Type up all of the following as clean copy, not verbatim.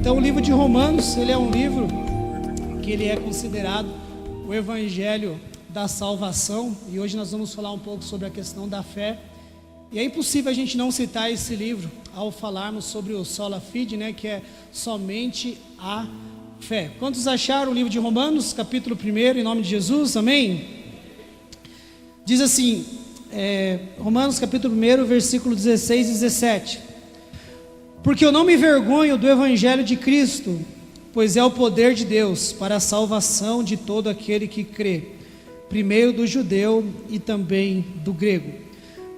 Então o livro de Romanos, ele é um livro que ele é considerado o evangelho da salvação, e hoje nós vamos falar um pouco sobre a questão da fé. E é impossível a gente não citar esse livro ao falarmos sobre o sola fide, né, que é somente a fé. Quantos acharam o livro de Romanos, capítulo 1, em nome de Jesus? Amém? Diz assim, Romanos capítulo 1, versículo 16 e 17: Porque eu não me envergonho do evangelho de Cristo, pois é o poder de Deus para a salvação de todo aquele que crê, primeiro do judeu e também do grego.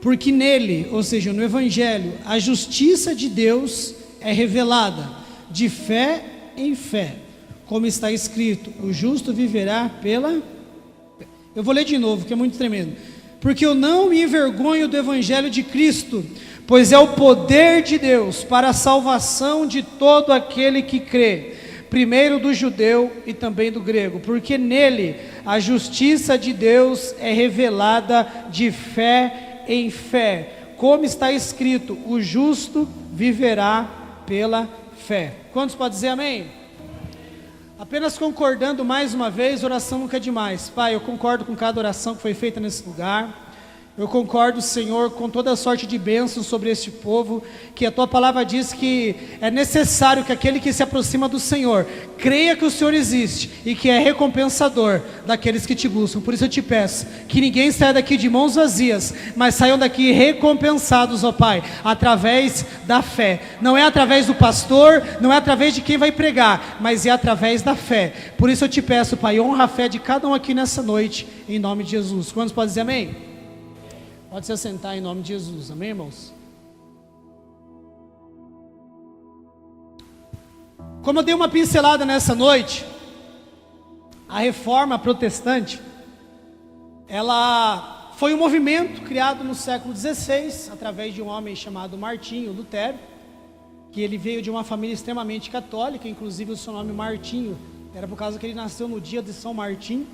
Porque nele, ou seja, no evangelho, a justiça de Deus é revelada, de fé em fé, como está escrito: o justo viverá pela... Eu vou ler de novo, que é muito tremendo. Porque eu não me envergonho do evangelho de Cristo, pois é o poder de Deus para a salvação de todo aquele que crê, primeiro do judeu e também do grego. Porque nele a justiça de Deus é revelada de fé em fé, como está escrito: o justo viverá pela fé. Quantos podem dizer amém? Apenas concordando mais uma vez, oração nunca é demais. Pai, eu concordo com cada oração que foi feita nesse lugar. Eu concordo, Senhor, com toda a sorte de bênçãos sobre este povo, que a Tua palavra diz que é necessário que aquele que se aproxima do Senhor creia que o Senhor existe e que é recompensador daqueles que Te buscam. Por isso eu Te peço que ninguém saia daqui de mãos vazias, mas saiam daqui recompensados, ó Pai, através da fé. Não é através do pastor, não é através de quem vai pregar, mas é através da fé. Por isso eu Te peço, Pai, honra a fé de cada um aqui nessa noite, em nome de Jesus. Quantos podem dizer amém? Pode se assentar em nome de Jesus, amém, irmãos? Como eu dei uma pincelada nessa noite, a reforma protestante, ela foi um movimento criado no século XVI, através de um homem chamado Martinho Lutero, que ele veio de uma família extremamente católica, inclusive o seu nome Martinho era por causa que ele nasceu no dia de São Martim,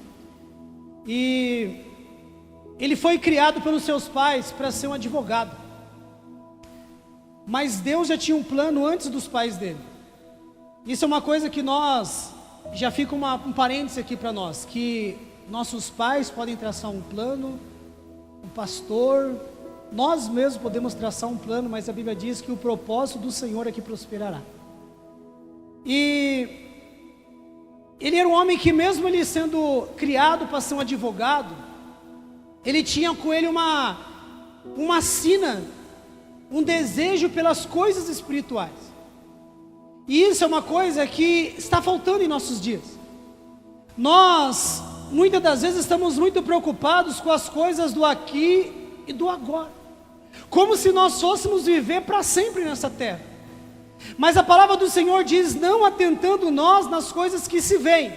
e ele foi criado pelos seus pais para ser um advogado, mas Deus já tinha um plano antes dos pais dele. Isso é uma coisa que nós, já fica um parêntese aqui para nós, que nossos pais podem traçar um plano, um pastor, nós mesmos podemos traçar um plano, mas a Bíblia diz que o propósito do Senhor é que prosperará. E ele era um homem que, mesmo ele sendo criado para ser um advogado, ele tinha com ele uma sina, um desejo pelas coisas espirituais. E isso é uma coisa que está faltando em nossos dias. Nós, muitas das vezes, estamos muito preocupados com as coisas do aqui e do agora, como se nós fôssemos viver para sempre nessa terra. Mas a palavra do Senhor diz: não atentando nós nas coisas que se veem,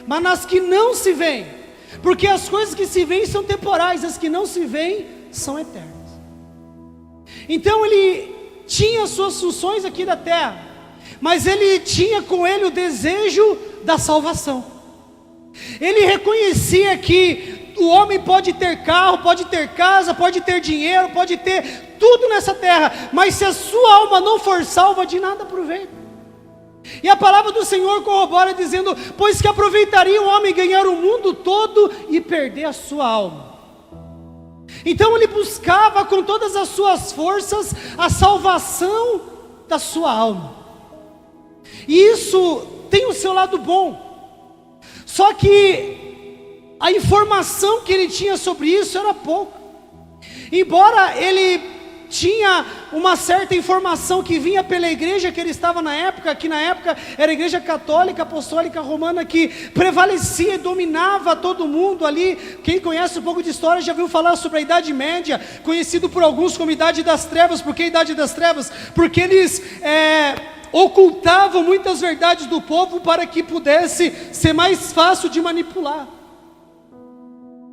mas nas que não se veem. Porque as coisas que se veem são temporais, as que não se veem são eternas. Então ele tinha suas funções aqui da terra, mas ele tinha com ele o desejo da salvação. Ele reconhecia que o homem pode ter carro, pode ter casa, pode ter dinheiro, pode ter tudo nessa terra, mas se a sua alma não for salva, de nada aproveita. E a palavra do Senhor corrobora dizendo: pois que aproveitaria o homem ganhar o mundo todo e perder a sua alma. Então ele buscava com todas as suas forças a salvação da sua alma. E isso tem o seu lado bom. Só que a informação que ele tinha sobre isso era pouca. Embora ele tinha uma certa informação que vinha pela igreja que ele estava na época, que na época era a igreja católica, apostólica, romana, que prevalecia e dominava todo mundo ali. Quem conhece um pouco de história já viu falar sobre a Idade Média, conhecido por alguns como Idade das Trevas. Por que Idade das Trevas? Porque eles ocultavam muitas verdades do povo para que pudesse ser mais fácil de manipular.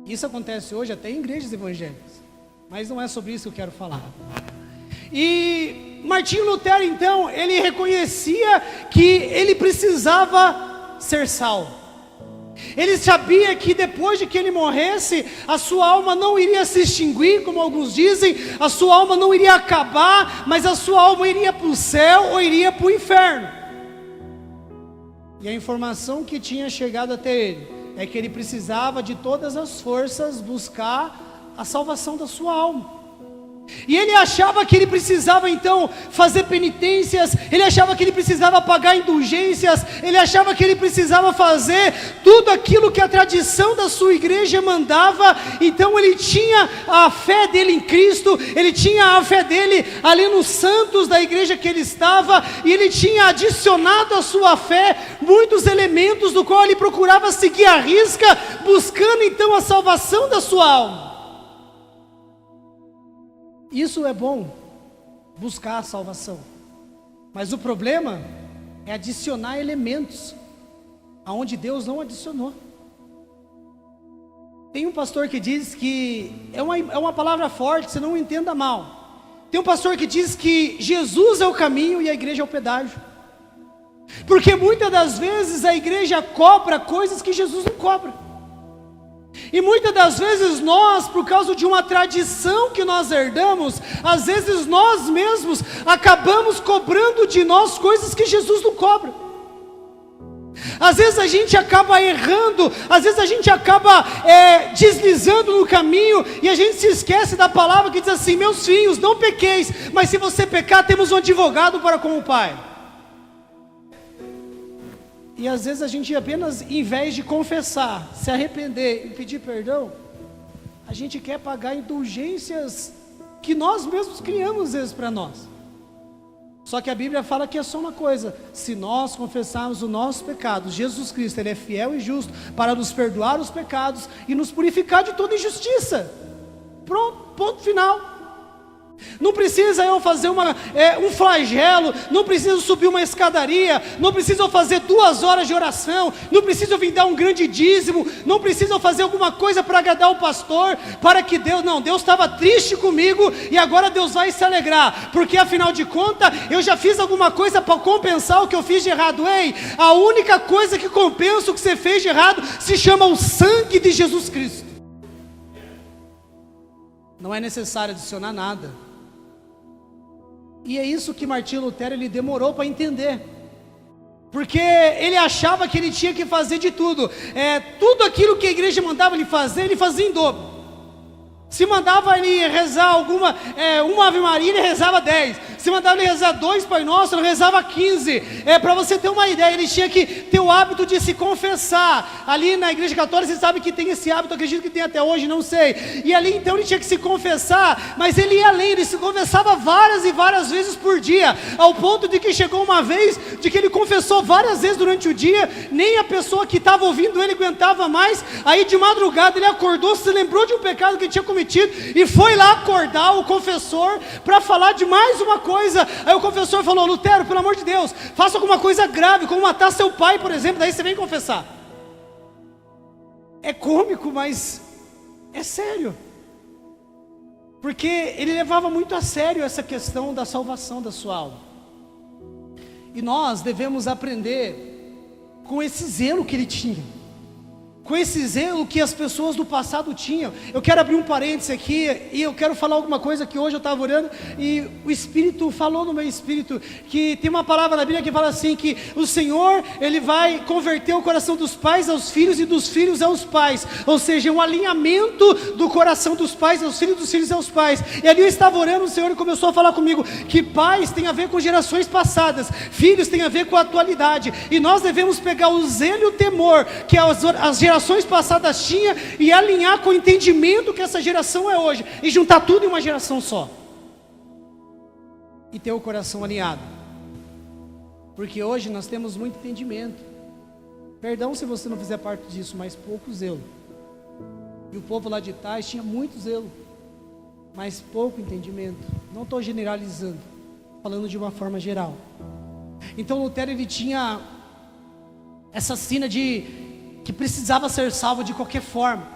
Isso acontece hoje até em igrejas evangélicas, mas não é sobre isso que eu quero falar. E Martinho Lutero, então, ele reconhecia que ele precisava ser salvo. Ele sabia que depois de que ele morresse, a sua alma não iria se extinguir, como alguns dizem, a sua alma não iria acabar, mas a sua alma iria para o céu ou iria para o inferno. E a informação que tinha chegado até ele é que ele precisava de todas as forças buscar a salvação da sua alma. E ele achava que ele precisava então fazer penitências, ele achava que ele precisava pagar indulgências, ele achava que ele precisava fazer tudo aquilo que a tradição da sua igreja mandava. Então ele tinha a fé dele em Cristo, ele tinha a fé dele ali nos santos da igreja que ele estava, e ele tinha adicionado à sua fé muitos elementos do qual ele procurava seguir à risca, buscando então a salvação da sua alma. Isso é bom, buscar a salvação, mas o problema é adicionar elementos aonde Deus não adicionou. Tem um pastor que diz que, é uma palavra forte, você não entenda mal. Tem um pastor que diz que Jesus é o caminho e a igreja é o pedágio, porque muitas das vezes a igreja cobra coisas que Jesus não cobra. E muitas das vezes nós, por causa de uma tradição que nós herdamos, às vezes nós mesmos acabamos cobrando de nós coisas que Jesus não cobra. Às vezes a gente acaba errando, às vezes a gente acaba deslizando no caminho, e a gente se esquece da palavra que diz assim: meus filhos, não pequeis, mas se você pecar, temos um advogado para com o Pai. E às vezes a gente apenas, em vez de confessar, se arrepender e pedir perdão, a gente quer pagar indulgências que nós mesmos criamos às vezes para nós. Só que a Bíblia fala que é só uma coisa: se nós confessarmos o nosso pecado, Jesus Cristo, Ele é fiel e justo para nos perdoar os pecados e nos purificar de toda injustiça. Pronto, ponto final. Não precisa eu fazer um flagelo, não preciso subir uma escadaria, não preciso eu fazer 2 horas de oração, não preciso eu vir dar um grande dízimo, não preciso eu fazer alguma coisa para agradar o pastor, para que Deus estava triste comigo e agora Deus vai se alegrar, porque afinal de contas eu já fiz alguma coisa para compensar o que eu fiz de errado. Ei, a única coisa que compensa o que você fez de errado se chama o sangue de Jesus Cristo. Não é necessário adicionar nada. E é isso que Martinho Lutero ele demorou para entender, porque ele achava que ele tinha que fazer de tudo, tudo aquilo que a igreja mandava ele fazer, ele fazia em dobro. Se mandava ele rezar uma Ave Maria, ele rezava 10. Se mandava ele rezar 2 Pai Nosso, ele rezava 15. Para você ter uma ideia, ele tinha que ter o hábito de se confessar. Ali na igreja católica, você sabe que tem esse hábito, acredito que tem até hoje, não sei. E ali então ele tinha que se confessar, mas ele ia além, ele se confessava várias e várias vezes por dia, ao ponto de que chegou uma vez, de que ele confessou várias vezes durante o dia, nem a pessoa que estava ouvindo ele aguentava mais. Aí de madrugada ele acordou, se lembrou de um pecado que tinha cometido, e foi lá acordar o confessor para falar de mais uma coisa. Aí o confessor falou: Lutero, pelo amor de Deus, faça alguma coisa grave, como matar seu pai, por exemplo, daí você vem confessar. É cômico, mas é sério, porque ele levava muito a sério essa questão da salvação da sua alma. E nós devemos aprender com esse zelo que ele tinha, com esse zelo que as pessoas do passado tinham. Eu quero abrir um parênteses aqui, e eu quero falar alguma coisa que hoje eu estava orando, e o Espírito falou no meu espírito, que tem uma palavra na Bíblia que fala assim, que o Senhor, Ele vai converter o coração dos pais aos filhos, e dos filhos aos pais, ou seja, um alinhamento do coração dos pais aos filhos, dos filhos aos pais. E ali eu estava orando, o Senhor começou a falar comigo, que pais tem a ver com gerações passadas, filhos tem a ver com a atualidade, e nós devemos pegar o zelo e o temor que as gerações passadas tinha e alinhar com o entendimento que essa geração é hoje, e juntar tudo em uma geração só, e ter o coração alinhado, porque hoje nós temos muito entendimento. Perdão se você não fizer parte disso, mas pouco zelo. E o povo lá de trás tinha muito zelo, mas pouco entendimento. Não estou generalizando, falando de uma forma geral. Então Lutero ele tinha essa sina de que precisava ser salvo de qualquer forma.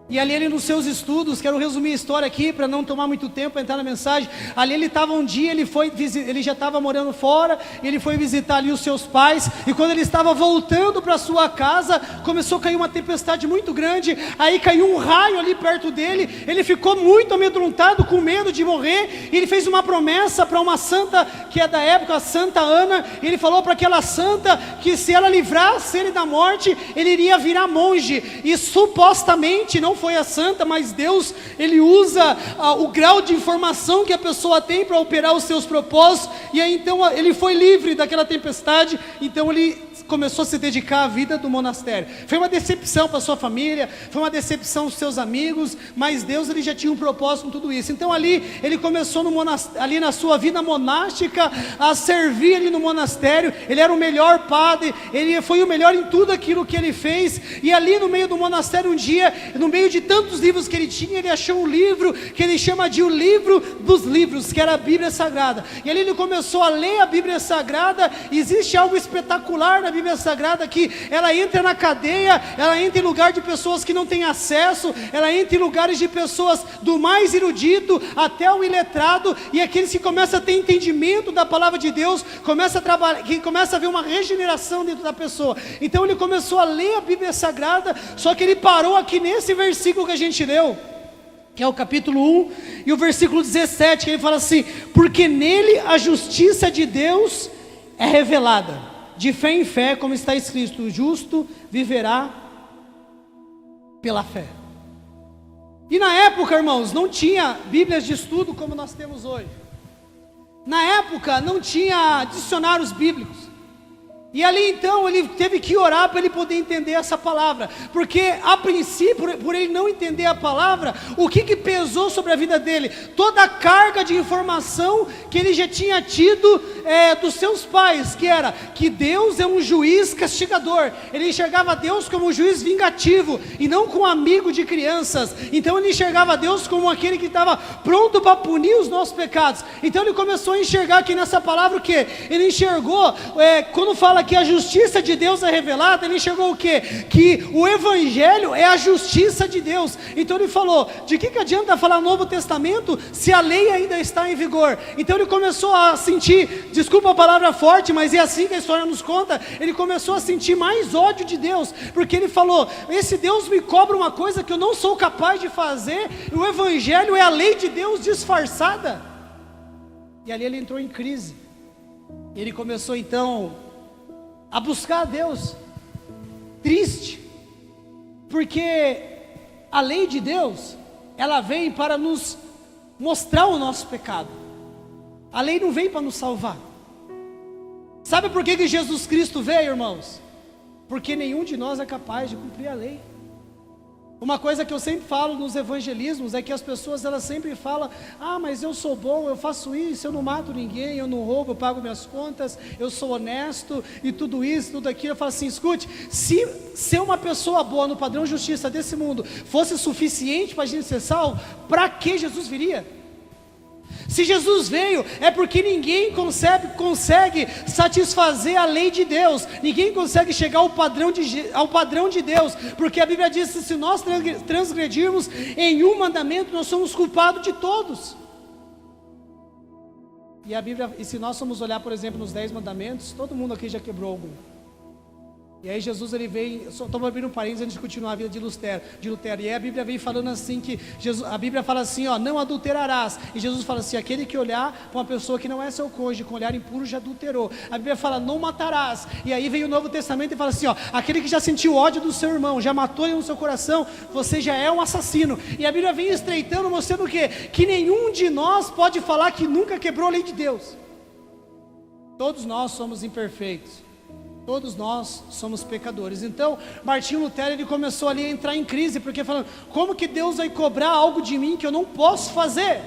E ali ele nos seus estudos, quero resumir a história aqui para não tomar muito tempo para entrar na mensagem. Ali ele estava um dia, ele já estava morando fora, ele foi visitar ali os seus pais, e quando ele estava voltando para sua casa, começou a cair uma tempestade muito grande, aí caiu um raio ali perto dele, ele ficou muito amedrontado, com medo de morrer, e ele fez uma promessa para uma santa, que é da época, a Santa Ana, ele falou para aquela santa, que se ela livrasse ele da morte, ele iria virar monge, e supostamente, não foi a santa, mas Deus, ele usa o grau de informação que a pessoa tem para operar os seus propósitos, e aí então ele foi livre daquela tempestade, então ele começou a se dedicar à vida do monastério. Foi uma decepção para sua família, foi uma decepção para os seus amigos, mas Deus, ele já tinha um propósito com tudo isso. Então ali ele começou ali na sua vida monástica a servir ali no monastério. Ele era o melhor padre, ele foi o melhor em tudo aquilo que ele fez, e ali no meio do monastério um dia, no meio de tantos livros que ele tinha, ele achou um livro que ele chama de o livro dos livros, que era a Bíblia Sagrada, e ali ele começou a ler a Bíblia Sagrada. Existe algo espetacular na Bíblia Sagrada, que ela entra na cadeia, ela entra em lugar de pessoas que não têm acesso, ela entra em lugares de pessoas do mais erudito até o iletrado, e aqueles que começam a ter entendimento da palavra de Deus, começa a trabalhar, que começa a ver uma regeneração dentro da pessoa. Então ele começou a ler a Bíblia Sagrada, só que ele parou aqui nesse versículo que a gente leu, que é o capítulo 1, e o versículo 17, que ele fala assim: porque nele a justiça de Deus é revelada, de fé em fé, como está escrito, o justo viverá pela fé. E na época, irmãos, não tinha bíblias de estudo como nós temos hoje. Na época não tinha dicionários bíblicos. E ali então ele teve que orar para ele poder entender essa palavra, porque a princípio, por ele não entender a palavra, o que pesou sobre a vida dele? Toda a carga de informação que ele já tinha tido dos seus pais, que era que Deus é um juiz castigador. Ele enxergava Deus como um juiz vingativo e não como amigo de crianças. Então ele enxergava Deus como aquele que estava pronto para punir os nossos pecados. Então ele começou a enxergar aqui nessa palavra o que? Ele enxergou, quando fala que a justiça de Deus é revelada, ele enxergou o quê? Que o Evangelho é a justiça de Deus. Então ele falou, de que adianta falar Novo Testamento se a lei ainda está em vigor? Então ele começou a sentir, desculpa a palavra forte, mas é assim que a história nos conta, ele começou a sentir mais ódio de Deus, porque ele falou, esse Deus me cobra uma coisa que eu não sou capaz de fazer, e o Evangelho é a lei de Deus disfarçada. E ali ele entrou em crise, ele começou então a buscar a Deus, triste, porque a lei de Deus, ela vem para nos mostrar o nosso pecado, a lei não vem para nos salvar. Sabe por que Jesus Cristo veio, irmãos? Porque nenhum de nós é capaz de cumprir a lei. Uma coisa que eu sempre falo nos evangelismos é que as pessoas, elas sempre falam, mas eu sou bom, eu faço isso, eu não mato ninguém, eu não roubo, eu pago minhas contas, eu sou honesto, e tudo isso, tudo aquilo. Eu falo assim, escute, se ser uma pessoa boa no padrão de justiça desse mundo fosse suficiente para a gente ser salvo, para que Jesus viria? Se Jesus veio, é porque ninguém consegue satisfazer a lei de Deus, ninguém consegue chegar ao padrão de Deus, porque a Bíblia diz que se nós transgredirmos em um mandamento, nós somos culpados de todos. E se nós formos olhar, por exemplo, nos 10 mandamentos, todo mundo aqui já quebrou algum. E aí Jesus, ele veio, só estou abrindo um parênteses antes de continuar a vida de Lutero, e aí a Bíblia vem falando assim, que a Bíblia fala assim, não adulterarás, e Jesus fala assim, aquele que olhar para uma pessoa que não é seu cônjuge, com olhar impuro já adulterou. A Bíblia fala, não matarás, e aí vem o Novo Testamento e fala assim, aquele que já sentiu ódio do seu irmão, já matou ele no seu coração, você já é um assassino. E a Bíblia vem estreitando, mostrando o quê? Que nenhum de nós pode falar que nunca quebrou a lei de Deus. Todos nós somos imperfeitos, todos nós somos pecadores. Então Martinho Lutero, ele começou ali a entrar em crise, porque falando, como que Deus vai cobrar algo de mim que eu não posso fazer?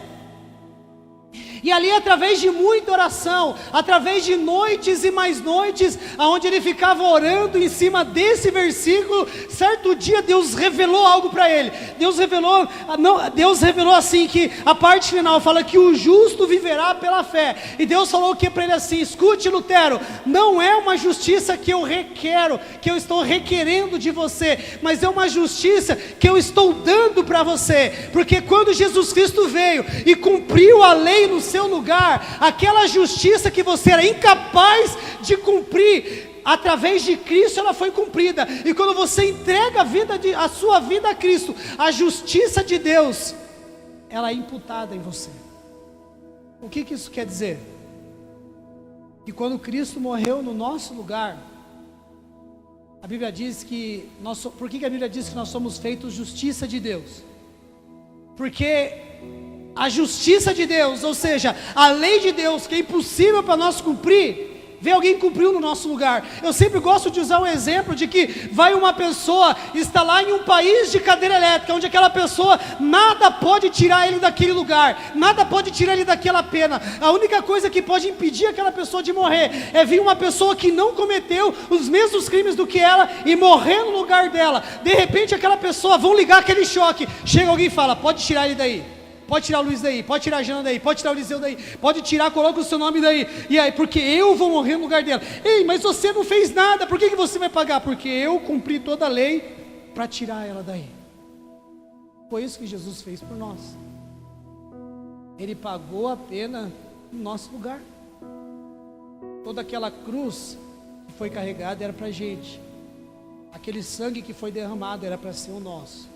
E ali, através de muita oração, através de noites e mais noites, aonde ele ficava orando em cima desse versículo, certo dia Deus revelou algo para ele. Deus revelou assim, que a parte final fala que o justo viverá pela fé. E Deus falou que para ele assim: escute, Lutero, não é uma justiça que eu requero, que eu estou requerendo de você, mas é uma justiça que eu estou dando para você. Porque quando Jesus Cristo veio e cumpriu a lei no seu lugar, aquela justiça que você era incapaz de cumprir, através de Cristo ela foi cumprida. E quando você entrega a sua vida a Cristo, a justiça de Deus, ela é imputada em você. O que isso quer dizer? Que quando Cristo morreu no nosso lugar, a Bíblia diz que por que a Bíblia diz que nós somos feitos justiça de Deus? Porque a justiça de Deus, ou seja, a lei de Deus, que é impossível para nós cumprir, vê alguém que cumpriu no nosso lugar. Eu sempre gosto de usar o exemplo de que vai uma pessoa, está lá em um país de cadeira elétrica, onde aquela pessoa, nada pode tirar ele daquele lugar, nada pode tirar ele daquela pena. A única coisa que pode impedir aquela pessoa de morrer, é vir uma pessoa que não cometeu os mesmos crimes do que ela, e morrer no lugar dela. De repente aquela pessoa, vão ligar aquele choque, chega alguém e fala: pode tirar ele daí. Pode tirar o Luiz daí, pode tirar a Jana daí, pode tirar o Eliseu daí, pode tirar, coloca o seu nome daí. E aí, porque eu vou morrer no lugar dela. Ei, mas você não fez nada, por que você vai pagar? Porque eu cumpri toda a lei para tirar ela daí. Foi isso que Jesus fez por nós. Ele pagou a pena no nosso lugar. Toda aquela cruz que foi carregada era para a gente. Aquele sangue que foi derramado era para ser o nosso.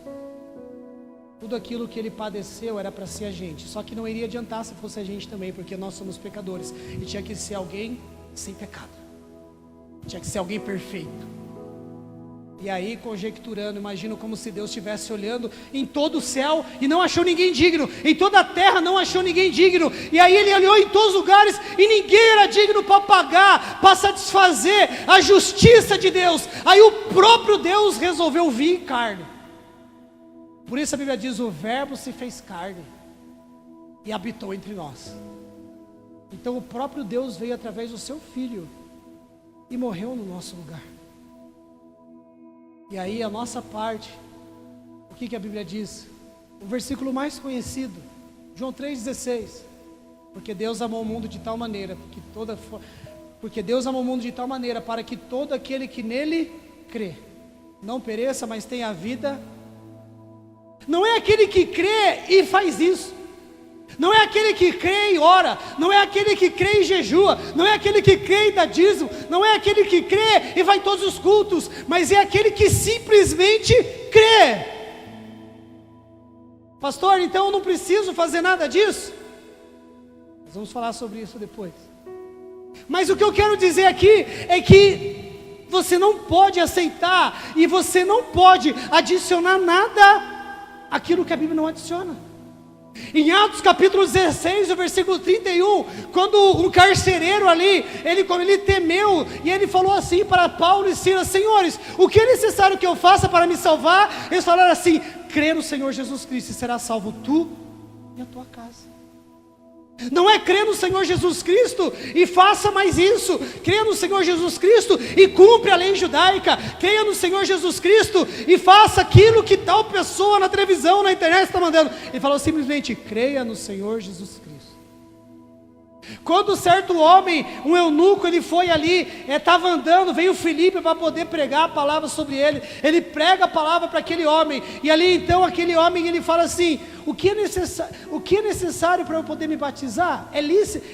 Tudo aquilo que ele padeceu era para ser a gente. Só que não iria adiantar se fosse a gente também, porque nós somos pecadores. E tinha que ser alguém sem pecado. Tinha que ser alguém perfeito. E aí, conjecturando, imagino como se Deus estivesse olhando em todo o céu e não achou ninguém digno. Em toda a terra não achou ninguém digno. E aí ele olhou em todos os lugares e ninguém era digno para pagar, para satisfazer a justiça de Deus. Aí o próprio Deus resolveu vir em carne. Por isso a Bíblia diz: o verbo se fez carne e habitou entre nós. Então o próprio Deus veio através do seu Filho e morreu no nosso lugar. E aí a nossa parte, o que a Bíblia diz? O versículo mais conhecido, João 3,16. Porque Deus amou o mundo de tal maneira, porque Deus amou o mundo de tal maneira, para que todo aquele que nele crê não pereça, mas tenha a vida. Não é aquele que crê e faz isso. Não é aquele que crê e ora. Não é aquele que crê e jejua. Não é aquele que crê e dá dízimo. Não é aquele que crê e vai em todos os cultos. Mas é aquele que simplesmente crê. Pastor, então eu não preciso fazer nada disso? Nós vamos falar sobre isso depois. Mas o que eu quero dizer aqui é que você não pode aceitar e você não pode adicionar nada aquilo que a Bíblia não adiciona. Em Atos capítulo 16, o versículo 31, quando um carcereiro ali, ele temeu, e ele falou assim para Paulo e Silas: senhores, o que é necessário que eu faça para me salvar? Eles falaram assim: crê no Senhor Jesus Cristo e será salvo tu e a tua casa. Não é crer no Senhor Jesus Cristo e faça mais isso. Creia no Senhor Jesus Cristo e cumpre a lei judaica. Creia no Senhor Jesus Cristo e faça aquilo que tal pessoa na televisão, na internet está mandando. Ele falou simplesmente: creia no Senhor Jesus Cristo. Quando certo homem, um eunuco, ele foi ali, estava andando, veio Filipe para poder pregar a palavra sobre ele. Ele prega a palavra para aquele homem, e ali então aquele homem, ele fala assim: o que é necessário para eu poder me batizar? É lícito?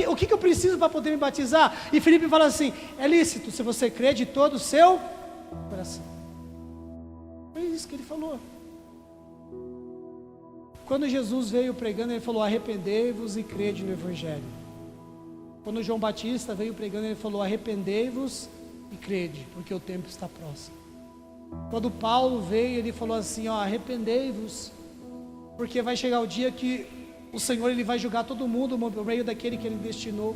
O que eu preciso para poder me batizar? E Filipe fala assim: é lícito se você crê de todo o seu coração. Foi isso que ele falou. Quando Jesus veio pregando, ele falou: arrependei-vos e crede no Evangelho. Quando João Batista veio pregando, ele falou: arrependei-vos e crede, porque o tempo está próximo. Quando Paulo veio, ele falou assim: arrependei-vos, porque vai chegar o dia que o Senhor ele vai julgar todo mundo por meio daquele que ele destinou.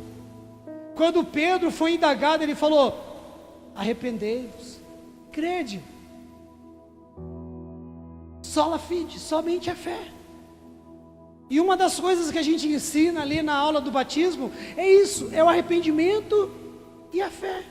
Quando Pedro foi indagado, ele falou: arrependei-vos, crede. Sola fide, somente a fé. E uma das coisas que a gente ensina ali na aula do batismo é isso, é o arrependimento e a fé.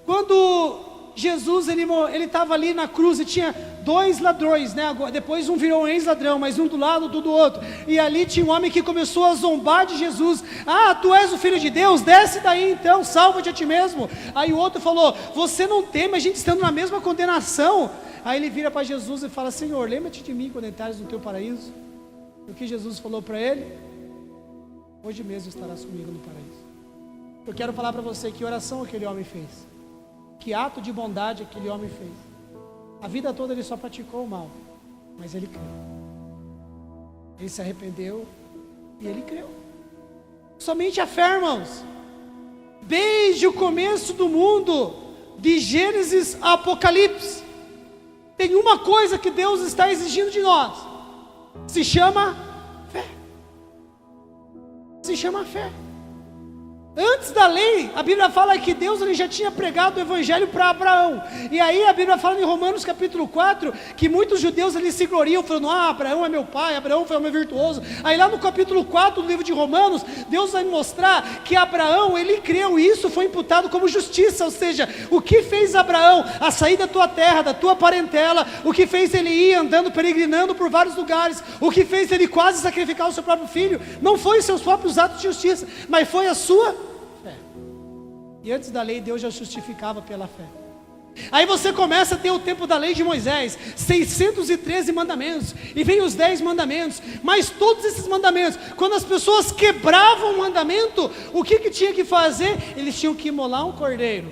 Quando Jesus ele estava ali na cruz e tinha 2 ladrões, né? Depois um virou um ex-ladrão, mas um do lado, outro do outro. E ali tinha um homem que começou a zombar de Jesus. Ah, tu és o Filho de Deus, desce daí então, salva-te a ti mesmo. Aí o outro falou, você não teme a gente estando na mesma condenação? Aí ele vira para Jesus e fala, Senhor, lembra-te de mim quando entrares no teu paraíso. O que Jesus falou para ele? Hoje mesmo estarás comigo no paraíso. Eu quero falar para você que oração aquele homem fez. Que ato de bondade aquele homem fez. A vida toda ele só praticou o mal, mas ele creu. Ele se arrependeu e ele creu. Somente a fé, irmãos. Desde o começo do mundo, de Gênesis a Apocalipse, tem uma coisa que Deus está exigindo de nós. Se chama fé. Se chama fé. Antes da lei, a Bíblia fala que Deus ele já tinha pregado o evangelho para Abraão. E aí a Bíblia fala em Romanos capítulo 4, que muitos judeus eles se gloriam, falando, Abraão é meu pai, Abraão foi homem virtuoso. Aí lá no capítulo 4 do livro de Romanos, Deus vai mostrar que Abraão, ele creu, e isso foi imputado como justiça. Ou seja, o que fez Abraão a sair da tua terra, da tua parentela, o que fez ele ir andando, peregrinando por vários lugares, o que fez ele quase sacrificar o seu próprio filho, não foi os seus próprios atos de justiça, mas foi a sua fé. E antes da lei, Deus já justificava pela fé. Aí você começa a ter o tempo da lei de Moisés, 613 mandamentos, e vem os 10 mandamentos, mas todos esses mandamentos, quando as pessoas quebravam o mandamento, o que tinha que fazer? Eles tinham que imolar um cordeiro,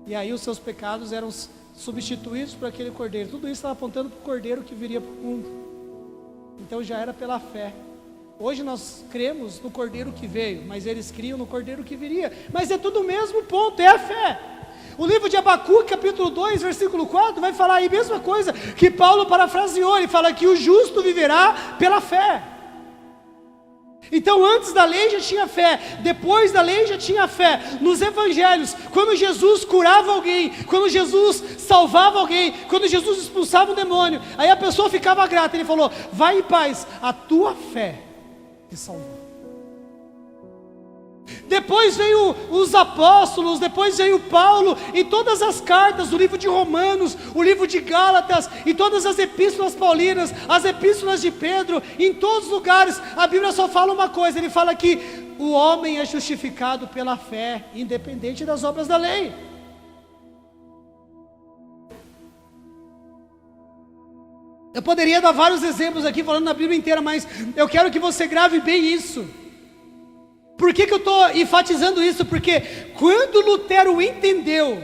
e aí os seus pecados eram substituídos por aquele cordeiro. Tudo isso estava apontando para o cordeiro que viria para o mundo. Então já era pela fé. Hoje nós cremos no cordeiro que veio, mas eles criam no cordeiro que viria. Mas é tudo o mesmo ponto, é a fé. O livro de Abacuque, capítulo 2, versículo 4, vai falar aí a mesma coisa que Paulo parafraseou. Ele fala que o justo viverá pela fé. Então antes da lei já tinha fé, depois da lei já tinha fé. Nos evangelhos, quando Jesus curava alguém, quando Jesus salvava alguém, quando Jesus expulsava um demônio, aí a pessoa ficava grata. Ele falou, vai em paz, a tua fé te salvou. Depois veio os apóstolos, depois veio Paulo, e todas as cartas do livro de Romanos, o livro de Gálatas, e todas as epístolas paulinas, as epístolas de Pedro, em todos os lugares, a Bíblia só fala uma coisa, ele fala que o homem é justificado pela fé, independente das obras da lei. Eu poderia dar vários exemplos aqui, falando na Bíblia inteira, mas eu quero que você grave bem isso. Por que eu estou enfatizando isso? Porque quando Lutero entendeu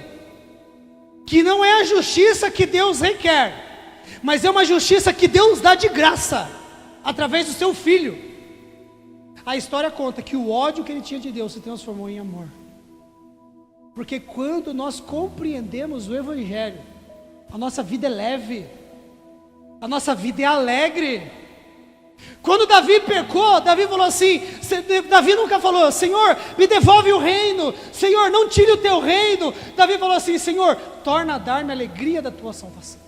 que não é a justiça que Deus requer, mas é uma justiça que Deus dá de graça, através do seu Filho, a história conta que o ódio que ele tinha de Deus se transformou em amor. Porque quando nós compreendemos o Evangelho, a nossa vida é leve, a nossa vida é alegre. Quando Davi pecou, Davi falou assim, Davi nunca falou, Senhor, me devolve o reino, Senhor, não tire o teu reino. Davi falou assim, Senhor, torna a dar-me a alegria da tua salvação.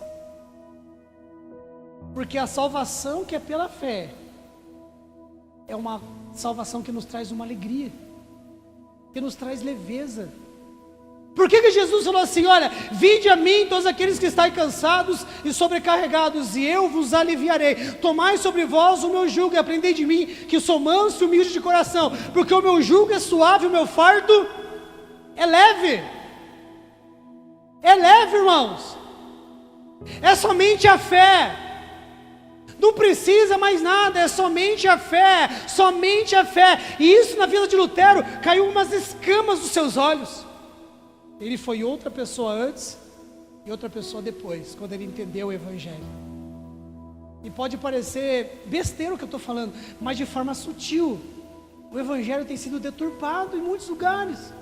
Porque a salvação que é pela fé, é uma salvação que nos traz uma alegria, que nos traz leveza. Por que Jesus falou assim, olha, vinde a mim todos aqueles que estáis cansados e sobrecarregados, e eu vos aliviarei. Tomai sobre vós o meu jugo e aprendei de mim, que sou manso e humilde de coração, porque o meu jugo é suave, o meu fardo é leve. É leve, irmãos. É somente a fé. Não precisa mais nada, é somente a fé, somente a fé. E isso na vida de Lutero, caiu umas escamas dos seus olhos. Ele foi outra pessoa antes e outra pessoa depois, quando ele entendeu o Evangelho. E pode parecer besteira o que eu estou falando, mas de forma sutil, o Evangelho tem sido deturpado em muitos lugares,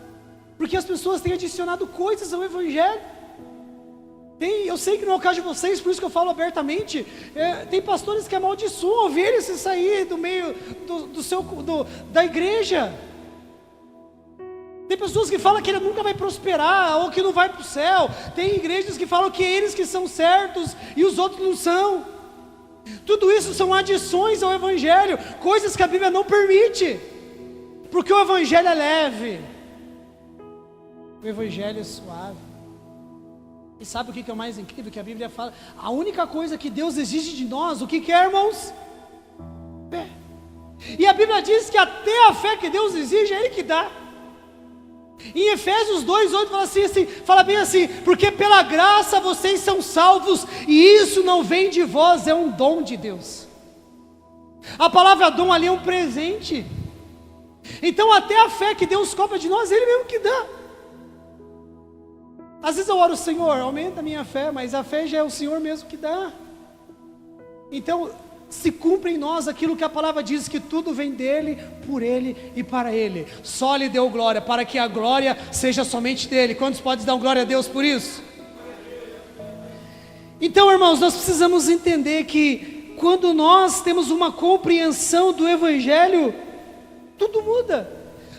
porque as pessoas têm adicionado coisas ao Evangelho. Eu sei que não é o caso de vocês, por isso que eu falo abertamente. Tem pastores que amaldiçoam ovelhas se sair do meio da igreja. Tem pessoas que falam que ele nunca vai prosperar, ou que não vai para o céu. Tem igrejas que falam que eles que são certos e os outros não são. Tudo isso são adições ao Evangelho, coisas que a Bíblia não permite, porque o Evangelho é leve, o Evangelho é suave. E sabe o que é o mais incrível? Que a Bíblia fala, a única coisa que Deus exige de nós, o que é, irmãos? Fé. E a Bíblia diz que até a fé que Deus exige, é Ele que dá. Em Efésios 2:8 fala bem assim, porque pela graça vocês são salvos, e isso não vem de vós, é um dom de Deus. A palavra dom ali é um presente. Então até a fé que Deus cobra de nós, Ele mesmo que dá. Às vezes eu oro, Senhor, aumenta a minha fé, mas a fé já é o Senhor mesmo que dá. Então se cumpre em nós aquilo que a palavra diz, que tudo vem dele, por ele e para ele. Só lhe deu glória, para que a glória seja somente dele. Quantos podem dar glória a Deus por isso? Então, irmãos, nós precisamos entender que quando nós temos uma compreensão do Evangelho, tudo muda.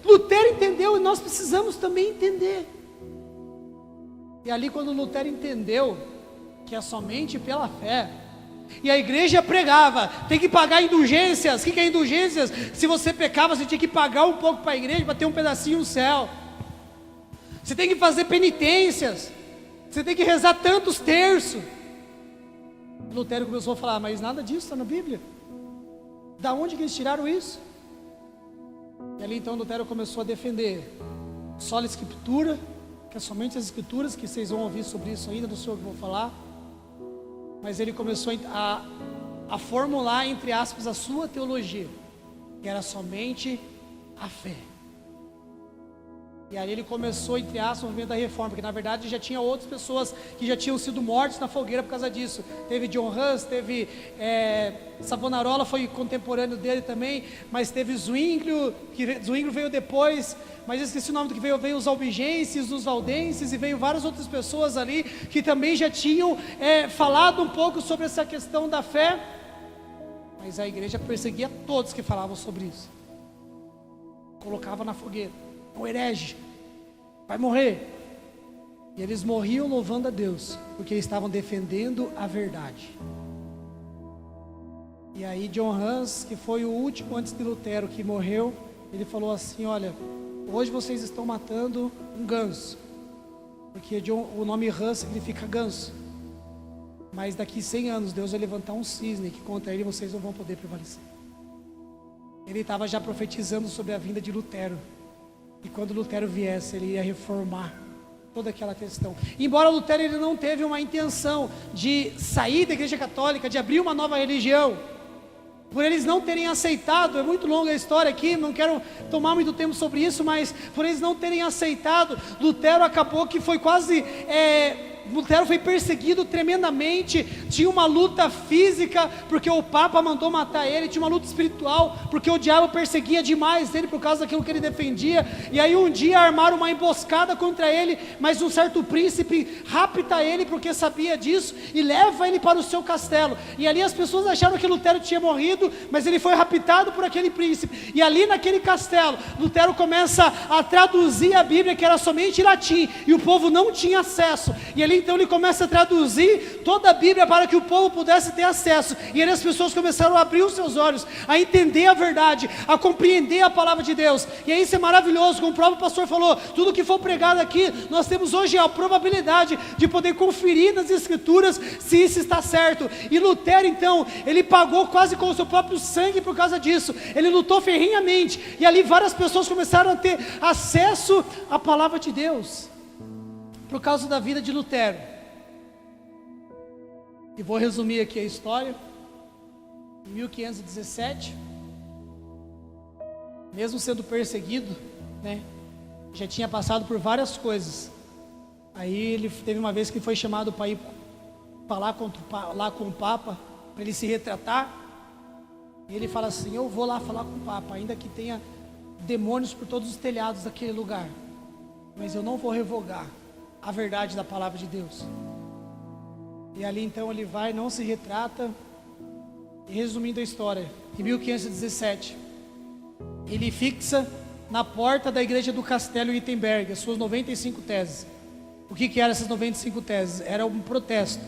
Lutero entendeu e nós precisamos também entender. E ali quando Lutero entendeu que é somente pela fé, e a igreja pregava, tem que pagar indulgências. O que é indulgências? Se você pecava, você tinha que pagar um pouco para a igreja, para ter um pedacinho no céu. Você tem que fazer penitências, você tem que rezar tantos terços. Lutero começou a falar, mas nada disso está na Bíblia. Da onde que eles tiraram isso? E ali então Lutero começou a defender só a Escritura, que é somente as Escrituras, que vocês vão ouvir sobre isso ainda, do Senhor que eu vou falar. Mas ele começou a formular, entre aspas, a sua teologia, que era somente a fé. E aí ele começou, entre aspas, o movimento da reforma, porque na verdade já tinha outras pessoas que já tinham sido mortas na fogueira por causa disso. Teve John Hus, teve Savonarola, foi contemporâneo dele também, mas teve Zwinglio, que Zwinglio veio depois, mas eu esqueci o nome do que veio os albigenses, os valdenses, e veio várias outras pessoas ali, que também já tinham falado um pouco sobre essa questão da fé, mas a igreja perseguia todos que falavam sobre isso, colocava na fogueira. Um herege, vai morrer. E eles morriam louvando a Deus, porque estavam defendendo a verdade. E aí John Hus, que foi o último antes de Lutero que morreu, ele falou assim, olha, hoje vocês estão matando um ganso, porque o nome Hus significa ganso, mas daqui 100 anos Deus vai levantar um cisne, que contra ele vocês não vão poder prevalecer. Ele estava já profetizando sobre a vinda de Lutero, e quando Lutero viesse, ele ia reformar toda aquela questão. Embora Lutero ele não teve uma intenção de sair da igreja católica, de abrir uma nova religião, por eles não terem aceitado, é muito longa a história aqui, não quero tomar muito tempo sobre isso, mas por eles não terem aceitado, Lutero acabou que foi quase... Lutero foi perseguido tremendamente, tinha uma luta física, porque o Papa mandou matar ele, tinha uma luta espiritual, porque o diabo perseguia demais ele, por causa daquilo que ele defendia, e aí um dia armaram uma emboscada contra ele, mas um certo príncipe rapta ele, porque sabia disso, e leva ele para o seu castelo, e ali as pessoas acharam que Lutero tinha morrido, mas ele foi raptado por aquele príncipe, e ali naquele castelo, Lutero começa a traduzir a Bíblia, que era somente em latim, e o povo não tinha acesso, e ali então ele começa a traduzir toda a Bíblia para que o povo pudesse ter acesso, e aí as pessoas começaram a abrir os seus olhos, a entender a verdade, a compreender a palavra de Deus, e aí isso é maravilhoso, como o próprio pastor falou, tudo que for pregado aqui, nós temos hoje a probabilidade de poder conferir nas Escrituras, se isso está certo, e Lutero então, ele pagou quase com o seu próprio sangue por causa disso, ele lutou ferrenhamente, e ali várias pessoas começaram a ter acesso à palavra de Deus, por causa da vida de Lutero. E vou resumir aqui a história. Em 1517, mesmo sendo perseguido, né, já tinha passado por várias coisas. Aí ele teve uma vez que foi chamado para ir falar lá com o Papa, para ele se retratar. E ele fala assim, eu vou lá falar com o Papa, ainda que tenha demônios por todos os telhados daquele lugar, mas eu não vou revogar a verdade da palavra de Deus. E ali então ele vai, não se retrata. E resumindo a história, em 1517 ele fixa na porta da igreja do Castelo Wittenberg as suas 95 teses. O que eram essas 95 teses? Era um protesto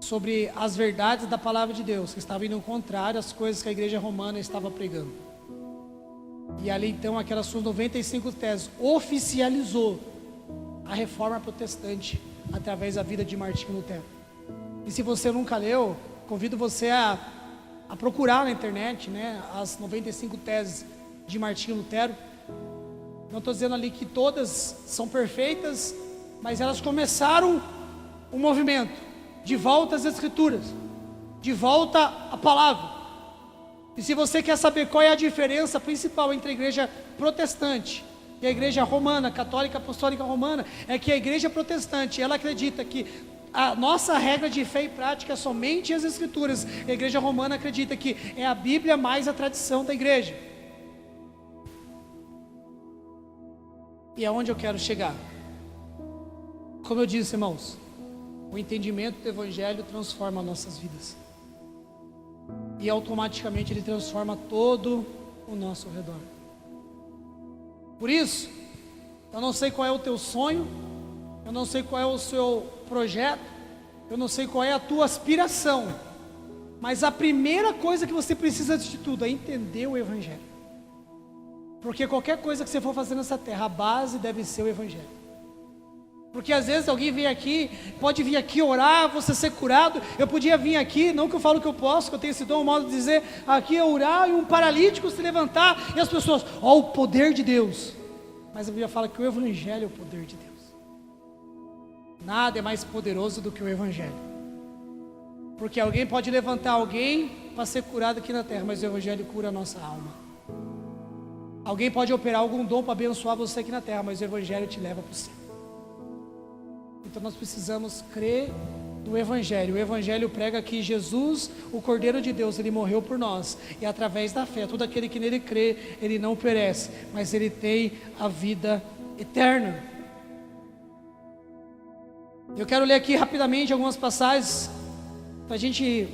sobre as verdades da palavra de Deus, que estavam indo contrário às coisas que a igreja romana estava pregando. E ali então, aquelas suas 95 teses oficializou a reforma protestante através da vida de Martinho Lutero. E se você nunca leu, convido você a procurar na internet, né, as 95 teses de Martinho Lutero. Não estou dizendo ali que todas são perfeitas, mas elas começaram um movimento de volta às Escrituras, de volta à palavra. E se você quer saber qual é a diferença principal entre a igreja protestante e a igreja romana, católica apostólica romana, é que a igreja protestante, ela acredita que a nossa regra de fé e prática é somente as Escrituras. A igreja romana acredita que é a Bíblia mais a tradição da igreja. E aonde eu quero chegar? Como eu disse, irmãos, o entendimento do Evangelho transforma nossas vidas. E automaticamente ele transforma todo o nosso redor. Por isso, eu não sei qual é o teu sonho, eu não sei qual é o seu projeto, eu não sei qual é a tua aspiração, mas a primeira coisa que você precisa de tudo é entender o Evangelho. Porque qualquer coisa que você for fazer nessa terra, a base deve ser o Evangelho. Porque às vezes alguém vem aqui, pode vir aqui orar, você ser curado. Eu podia vir aqui, não que eu falo que eu posso, que eu tenho esse dom, um modo de dizer, aqui é orar e um paralítico se levantar, e as pessoas, ó, o poder de Deus. Mas a Bíblia fala que o Evangelho é o poder de Deus. Nada é mais poderoso do que o Evangelho. Porque alguém pode levantar alguém para ser curado aqui na terra, mas o Evangelho cura a nossa alma. Alguém pode operar algum dom para abençoar você aqui na terra, mas o Evangelho te leva para o céu. Então nós precisamos crer no Evangelho. O Evangelho prega que Jesus, o Cordeiro de Deus, ele morreu por nós. E através da fé, todo aquele que nele crê, ele não perece, mas ele tem a vida eterna. Eu quero ler aqui rapidamente algumas passagens, para a gente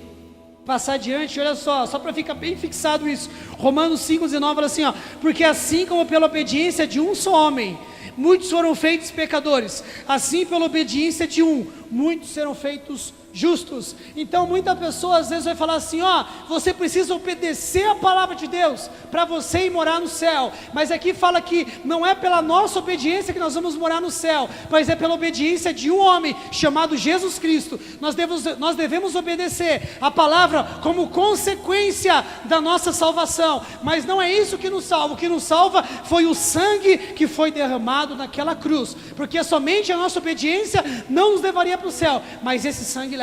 passar adiante. Olha só para ficar bem fixado isso. Romanos 5,19 fala assim, ó: porque assim como pela obediência de um só homem, muitos foram feitos pecadores, assim pela obediência de um, muitos serão feitos justos. Então muita pessoa às vezes vai falar assim, ó, você precisa obedecer a palavra de Deus para você ir morar no céu. Mas aqui fala que não é pela nossa obediência que nós vamos morar no céu, mas é pela obediência de um homem chamado Jesus Cristo. Nós devemos obedecer a palavra como consequência da nossa salvação, mas não é isso que nos salva. O que nos salva foi o sangue que foi derramado naquela cruz, porque somente a nossa obediência não nos levaria para o céu, mas esse sangue leva.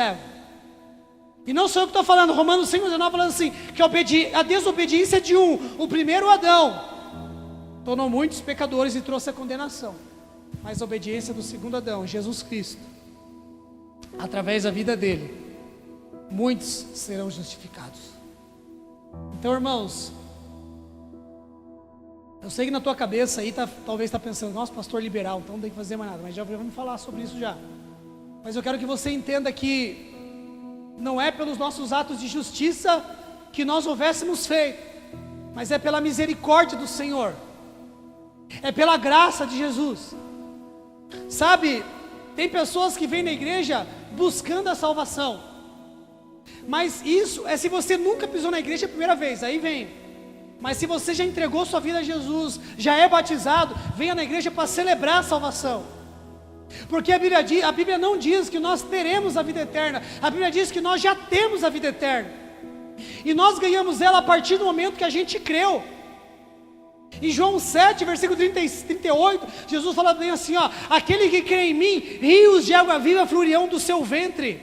E não sou eu que estou falando, Romanos 5,19 falando assim, que a desobediência de um, o primeiro Adão, tornou muitos pecadores e trouxe a condenação, mas a obediência do segundo Adão, Jesus Cristo, através da vida dele, muitos serão justificados. Então, irmãos, eu sei que na tua cabeça aí talvez está pensando, nossa, pastor liberal, então não tem que fazer mais nada, mas já vamos falar sobre isso já. Mas eu quero que você entenda que não é pelos nossos atos de justiça que nós houvéssemos feito, mas é pela misericórdia do Senhor, é pela graça de Jesus. Sabe, tem pessoas que vêm na igreja buscando a salvação, mas isso é se você nunca pisou na igreja a primeira vez, aí vem. Mas se você já entregou sua vida a Jesus, já é batizado, venha na igreja para celebrar a salvação. Porque a Bíblia não diz que nós teremos a vida eterna, a Bíblia diz que nós já temos a vida eterna, e nós ganhamos ela a partir do momento que a gente creu. Em João 7, versículo 38, Jesus fala bem assim, ó: aquele que crê em mim, rios de água viva fluirão do seu ventre.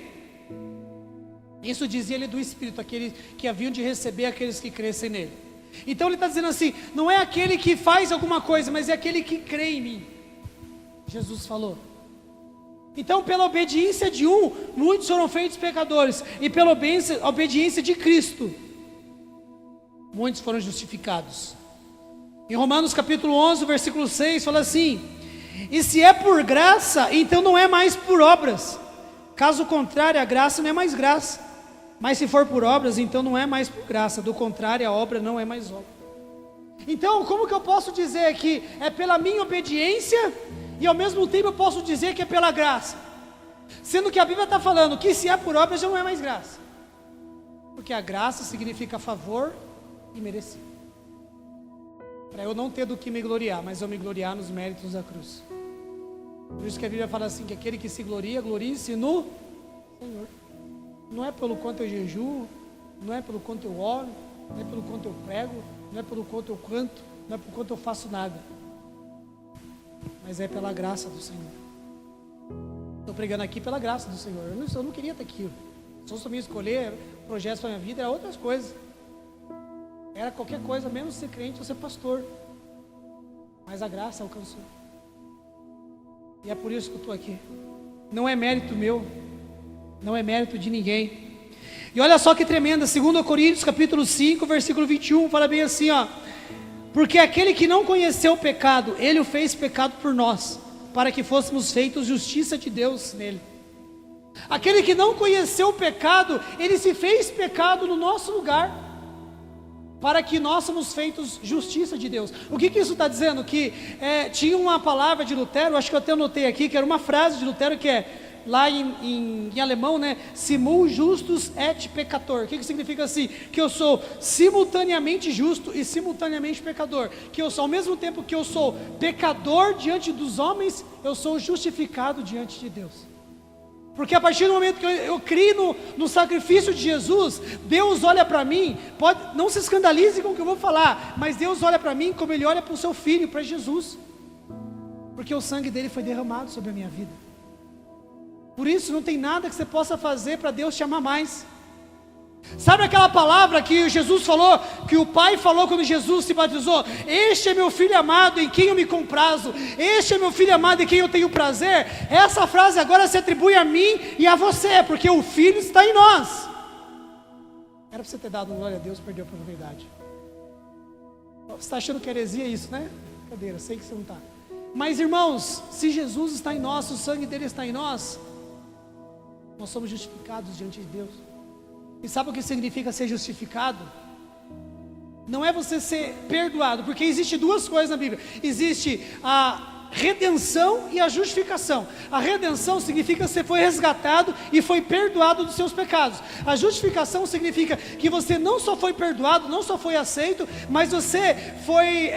Isso dizia ele do Espírito, aqueles que haviam de receber aqueles que crescem nele. Então ele está dizendo assim, não é aquele que faz alguma coisa, mas é aquele que crê em mim. Jesus falou. Então pela obediência de um, muitos foram feitos pecadores, e pela obediência de Cristo, muitos foram justificados. Em Romanos capítulo 11, versículo 6, fala assim: e se é por graça, então não é mais por obras, caso contrário, a graça não é mais graça. Mas se for por obras, então não é mais por graça, do contrário, a obra não é mais obra. Então, como que eu posso dizer que é pela minha obediência, e ao mesmo tempo eu posso dizer que é pela graça? Sendo que a Bíblia está falando que se é por obra já não é mais graça. Porque a graça significa favor e merecido. Para eu não ter do que me gloriar, mas eu me gloriar nos méritos da cruz. Por isso que a Bíblia fala assim, que aquele que se gloria, glorie-se no Senhor. Não é pelo quanto eu jejuo, não é pelo quanto eu oro, não é pelo quanto eu prego, não é pelo quanto eu canto, não é pelo quanto eu faço nada. Mas é pela graça do Senhor. Estou pregando aqui pela graça do Senhor. Eu não queria estar aqui. Se eu me escolher projetos para a minha vida, era outras coisas. Era qualquer coisa, menos ser crente ou ser pastor. Mas a graça alcançou. E é por isso que eu estou aqui. Não é mérito meu. Não é mérito de ninguém. E olha só que tremenda, 2 Coríntios capítulo 5, versículo 21, fala bem assim, ó. Porque aquele que não conheceu o pecado, ele o fez pecado por nós, para que fôssemos feitos justiça de Deus nele. Aquele que não conheceu o pecado, ele se fez pecado no nosso lugar, para que nós somos feitos justiça de Deus. O que isso está dizendo? Que tinha uma palavra de Lutero, acho que eu até anotei aqui, que era uma frase de Lutero que é, lá em alemão, né? Simul justus et peccator. O que significa assim? Que eu sou simultaneamente justo e simultaneamente pecador. Que eu sou, ao mesmo tempo que eu sou pecador diante dos homens, eu sou justificado diante de Deus. Porque a partir do momento que eu creio no sacrifício de Jesus, Deus olha para mim, não se escandalize com o que eu vou falar, mas Deus olha para mim como Ele olha para o seu Filho, para Jesus. Porque o sangue dele foi derramado sobre a minha vida. Por isso não tem nada que você possa fazer para Deus te amar mais. Sabe aquela palavra que Jesus falou, que o Pai falou quando Jesus se batizou? Este é meu Filho amado em quem eu me comprazo. Este é meu Filho amado em quem eu tenho prazer. Essa frase agora se atribui a mim e a você, porque o Filho está em nós. Era para você ter dado glória a Deus, perdeu a oportunidade. Você está achando que heresia é isso, né? Brincadeira, sei que você não está. Mas irmãos, se Jesus está em nós, o sangue dele está em nós, nós somos justificados diante de Deus. E sabe o que significa ser justificado? Não é você ser perdoado, porque existe duas coisas na Bíblia. Existe a redenção e a justificação. A redenção significa que você foi resgatado e foi perdoado dos seus pecados. A justificação significa que você não só foi perdoado, não só foi aceito, mas você foi,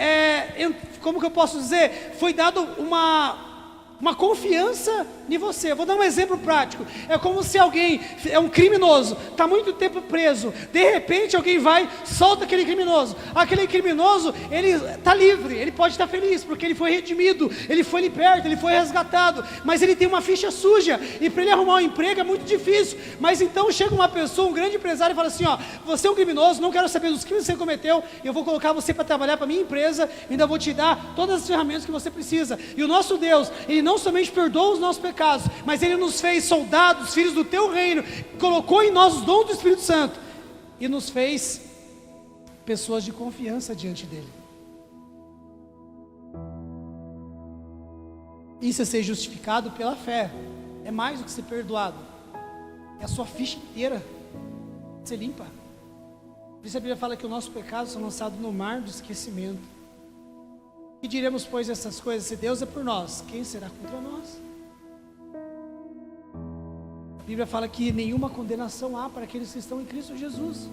como que eu posso dizer? Foi dado uma confiança em você. Eu vou dar um exemplo prático. É como se alguém é um criminoso, está muito tempo preso, de repente alguém vai, solta aquele criminoso. Aquele criminoso, ele está livre, ele pode estar feliz, porque ele foi redimido, ele foi liberto, ele foi resgatado, mas ele tem uma ficha suja, e para ele arrumar um emprego é muito difícil. Mas então chega uma pessoa, um grande empresário, e fala assim, ó, você é um criminoso, não quero saber dos crimes que você cometeu, eu vou colocar você para trabalhar para a minha empresa, ainda vou te dar todas as ferramentas que você precisa. E o nosso Deus, Ele não somente perdoa os nossos pecados, mas Ele nos fez soldados, filhos do teu reino, colocou em nós os dons do Espírito Santo, e nos fez pessoas de confiança diante dEle. Isso é ser justificado pela fé, é mais do que ser perdoado, é a sua ficha inteira, ser limpa. Por isso a Bíblia fala que os nossos pecados são lançados no mar do esquecimento. E diremos, pois, essas coisas: se Deus é por nós, quem será contra nós? A Bíblia fala que nenhuma condenação há para aqueles que estão em Cristo Jesus.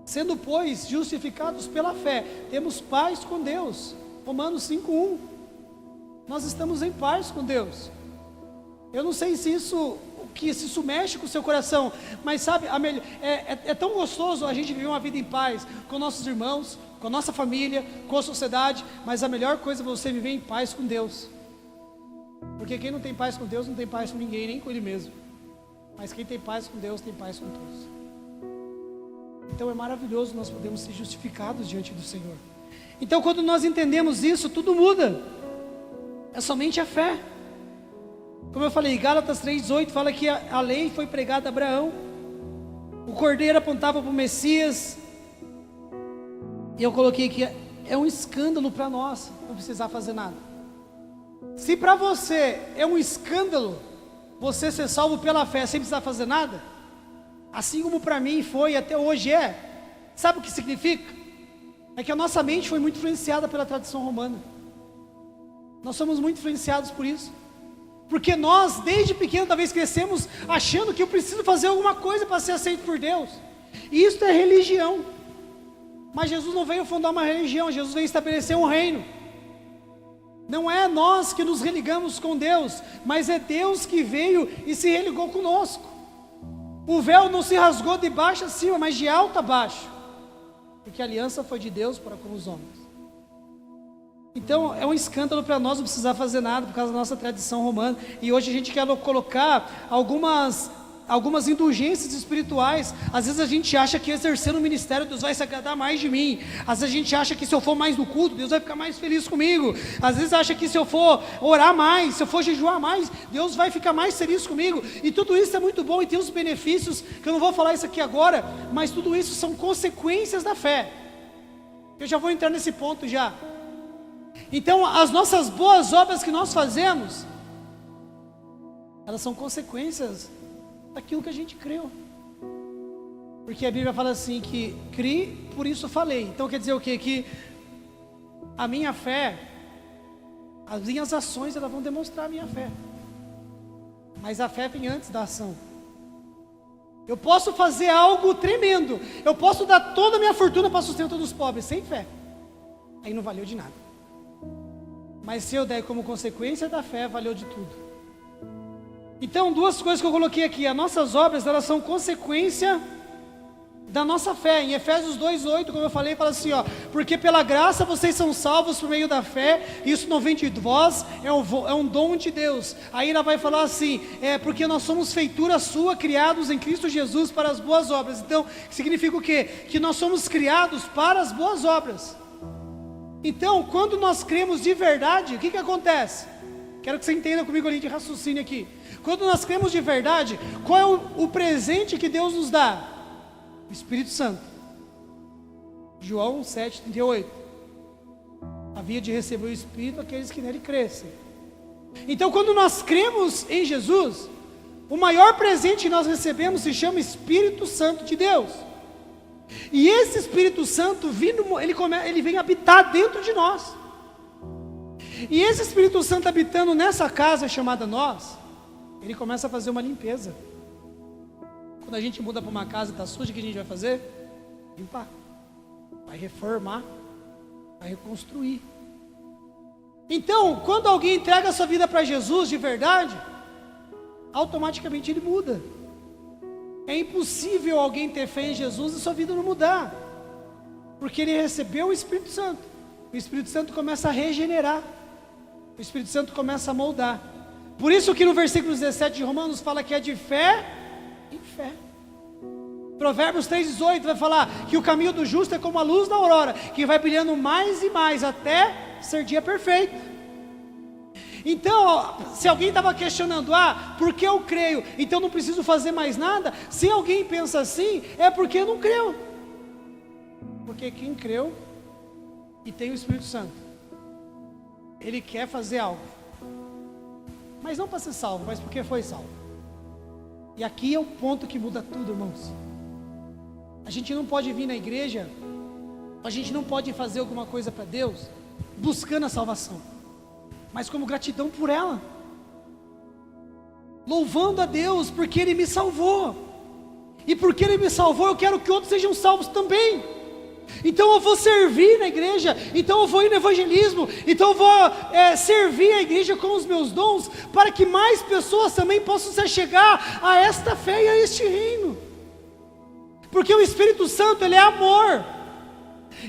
Sendo, pois, justificados pela fé, temos paz com Deus. Romanos 5:1. Nós estamos em paz com Deus. Eu não sei se isso mexe com o seu coração, mas sabe, é tão gostoso a gente viver uma vida em paz com nossos irmãos, com a nossa família, com a sociedade, mas a melhor coisa é você viver em paz com Deus. Porque quem não tem paz com Deus não tem paz com ninguém, nem com Ele mesmo. Mas quem tem paz com Deus tem paz com todos. Então é maravilhoso nós podemos ser justificados diante do Senhor. Então quando nós entendemos isso, tudo muda. É somente a fé. Como eu falei, Gálatas 3:18 fala que a lei foi pregada a Abraão, o cordeiro apontava para o Messias, e eu coloquei aqui, é um escândalo para nós não precisar fazer nada. Se para você é um escândalo você ser salvo pela fé sem precisar fazer nada, assim como para mim foi e até hoje sabe o que significa? É que a nossa mente foi muito influenciada pela tradição romana. Nós somos muito influenciados por isso. Porque nós, desde pequeno, talvez crescemos achando que eu preciso fazer alguma coisa para ser aceito por Deus. E isso é religião. Mas Jesus não veio fundar uma religião, Jesus veio estabelecer um reino. Não é nós que nos religamos com Deus, mas é Deus que veio e se religou conosco. O véu não se rasgou de baixo a cima, mas de alto a baixo. Porque a aliança foi de Deus para com os homens. Então é um escândalo para nós não precisar fazer nada por causa da nossa tradição romana. E hoje a gente quer colocar algumas indulgências espirituais. Às vezes a gente acha que exercendo o ministério Deus vai se agradar mais de mim. Às vezes a gente acha que se eu for mais no culto Deus vai ficar mais feliz comigo. Às vezes acha que se eu for orar mais, se eu for jejuar mais, Deus vai ficar mais feliz comigo. E tudo isso é muito bom e tem os benefícios, que eu não vou falar isso aqui agora, mas tudo isso são consequências da fé. Eu já vou entrar nesse ponto já. Então as nossas boas obras que nós fazemos, elas são consequências daquilo que a gente creu. Porque a Bíblia fala assim que criei, por isso falei. Então quer dizer o quê? Que a minha fé, as minhas ações, elas vão demonstrar a minha fé. Mas a fé vem antes da ação. Eu posso fazer algo tremendo, eu posso dar toda a minha fortuna para sustento dos pobres, sem fé, aí não valeu de nada. Mas se eu der como consequência da fé, valeu de tudo. Então, duas coisas que eu coloquei aqui. As nossas obras, elas são consequência da nossa fé. Em Efésios 2:8, como eu falei, fala assim, ó: porque pela graça vocês são salvos por meio da fé, isso não vem de vós, é um dom de Deus. Aí ela vai falar assim, porque nós somos feitura sua, criados em Cristo Jesus para as boas obras. Então, significa o quê? Que nós somos criados para as boas obras. Então, quando nós cremos de verdade, o que acontece? Quero que você entenda comigo ali de raciocínio aqui. Quando nós cremos de verdade, qual é o presente que Deus nos dá? O Espírito Santo. João 7,38. Havia de receber o Espírito aqueles que nele crescem. Então, quando nós cremos em Jesus, o maior presente que nós recebemos se chama Espírito Santo de Deus. E esse Espírito Santo ele vem habitar dentro de nós. E esse Espírito Santo habitando nessa casa chamada nós, ele começa a fazer uma limpeza. Quando a gente muda para uma casa e está suja, o que a gente vai fazer? Limpar. Vai reformar. Vai reconstruir. Então, quando alguém entrega a sua vida para Jesus de verdade, automaticamente ele muda. É impossível alguém ter fé em Jesus e sua vida não mudar, porque ele recebeu o Espírito Santo. O Espírito Santo começa a regenerar, o Espírito Santo começa a moldar. Por isso que no versículo 17 de Romanos fala que é de fé em fé. Provérbios 3,18 vai falar que o caminho do justo é como a luz da aurora, que vai brilhando mais e mais até ser dia perfeito. Então, se alguém estava questionando, porque eu creio, então não preciso fazer mais nada? Se alguém pensa assim, é porque não creu. Porque quem creu e tem o Espírito Santo, ele quer fazer algo, mas não para ser salvo, mas porque foi salvo. E aqui é o ponto que muda tudo, irmãos. A gente não pode vir na igreja, a gente não pode fazer alguma coisa para Deus buscando a salvação, mas como gratidão por ela, louvando a Deus porque Ele me salvou, e porque Ele me salvou eu quero que outros sejam salvos também. Então eu vou servir na igreja, então eu vou ir no evangelismo, então eu vou servir a igreja com os meus dons, para que mais pessoas também possam se chegar a esta fé e a este reino. Porque o Espírito Santo, ele é amor.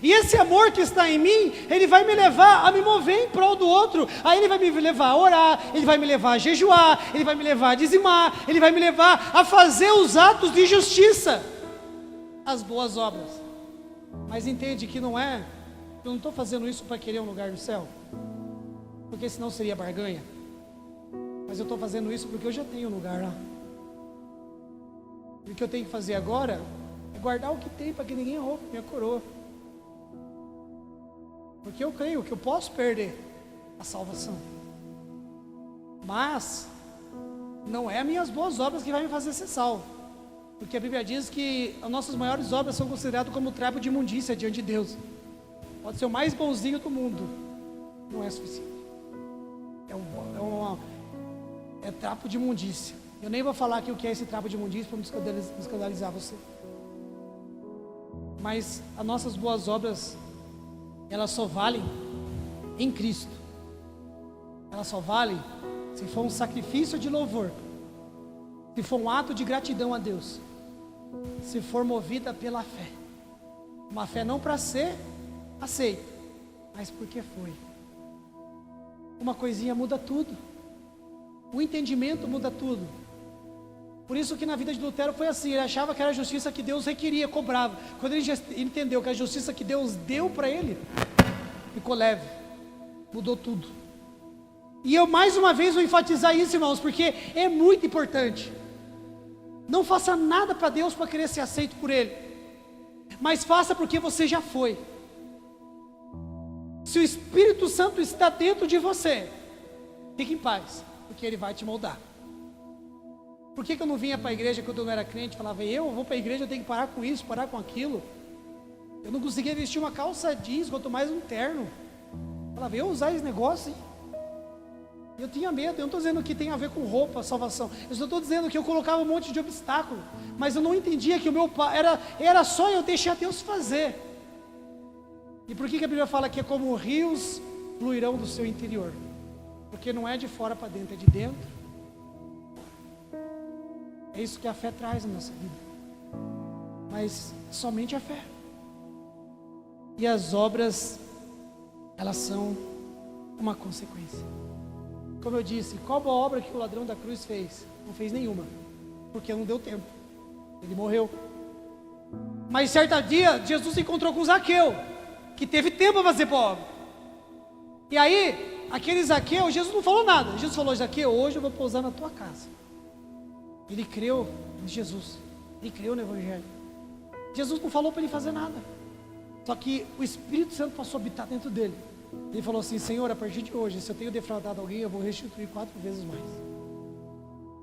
E esse amor que está em mim, ele vai me levar a me mover em prol do outro. Aí ele vai me levar a orar, ele vai me levar a jejuar, ele vai me levar a dizimar, ele vai me levar a fazer os atos de justiça, as boas obras. Mas entende que eu não estou fazendo isso para querer um lugar no céu, porque senão seria barganha. Mas eu estou fazendo isso porque eu já tenho um lugar lá. E o que eu tenho que fazer agora é guardar o que tem, para que ninguém roube minha coroa. Porque eu creio que eu posso perder a salvação, mas não é as minhas boas obras que vai me fazer ser salvo. Porque a Bíblia diz que as nossas maiores obras são consideradas como trapo de imundícia diante de Deus. Pode ser o mais bonzinho do mundo, não é suficiente. é trapo de imundícia. Eu nem vou falar aqui o que é esse trapo de imundícia para não escandalizar você. Mas as nossas boas obras, elas só valem em Cristo. Elas só valem se for um sacrifício de louvor, se for um ato de gratidão a Deus, se for movida pela fé. Uma fé não para ser aceita, mas porque foi. Uma coisinha muda tudo. O entendimento muda tudo. Por isso que na vida de Lutero foi assim. Ele achava que era a justiça que Deus requeria, cobrava. Quando ele entendeu que a justiça que Deus deu para ele, ficou leve, mudou tudo. E eu mais uma vez vou enfatizar isso, irmãos, porque é muito importante. Não faça nada para Deus para querer ser aceito por Ele, mas faça porque você já foi. Se o Espírito Santo está dentro de você, fique em paz, porque Ele vai te moldar. Por que eu não vinha para a igreja quando eu não era crente? Falava, eu vou para a igreja, eu tenho que parar com isso, parar com aquilo. Eu não conseguia vestir uma calça jeans, quanto mais um terno. Falava, eu usar esse negócio, hein? Eu tinha medo. Eu não estou dizendo que tem a ver com roupa, salvação. Eu só estou dizendo que eu colocava um monte de obstáculo, mas eu não entendia que o meu pai, era só eu deixar Deus fazer. E por que a Bíblia fala que é como rios fluirão do seu interior? Porque não é de fora para dentro, é de dentro. É isso que a fé traz na nossa vida. Mas somente a fé. E as obras, elas são uma consequência. Como eu disse, qual a obra que o ladrão da cruz fez? Não fez nenhuma, porque não deu tempo. Ele morreu. Mas certa dia, Jesus se encontrou com Zaqueu, que teve tempo para fazer boa obra. E aí, aquele Zaqueu, Jesus não falou nada. Jesus falou, Zaqueu, hoje eu vou pousar na tua casa. Ele creu em Jesus. Ele creu no Evangelho. Jesus não falou para ele fazer nada. Só que o Espírito Santo passou a habitar dentro dele. Ele falou assim, Senhor, a partir de hoje, se eu tenho defraudado alguém, eu vou restituir 4 vezes mais.